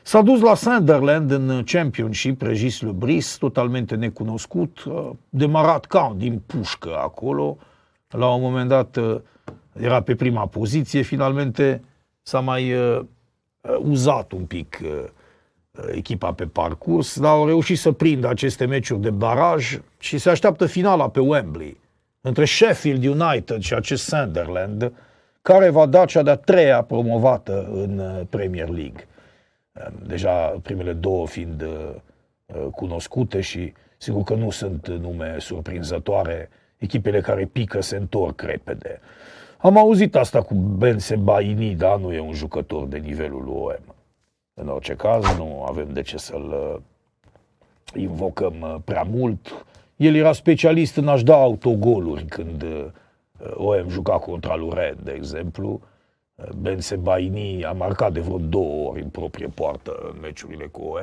S-a dus la Sunderland în Championship, Regis Le Bris, totalmente necunoscut, demarat cam din pușcă acolo. La un moment dat era pe prima poziție, finalmente s-a mai uzat un pic echipa pe parcurs, dar au reușit să prindă aceste meciuri de baraj și se așteaptă finala pe Wembley între Sheffield United și acest Sunderland, care va da cea de-a treia promovată în Premier League. Deja primele două fiind cunoscute și sigur că nu sunt nume surprinzătoare, echipele care pică se întorc repede. Am auzit asta cu Ben Sebaini, dar nu e un jucător de nivelul lui OM. În orice caz, nu avem de ce să-l invocăm prea mult. El era specialist în a-și da autogoluri când OM juca contra lui Rennes, de exemplu. Ben Sebaini a marcat de vreo 2 ori în proprie poartă în meciurile cu OM.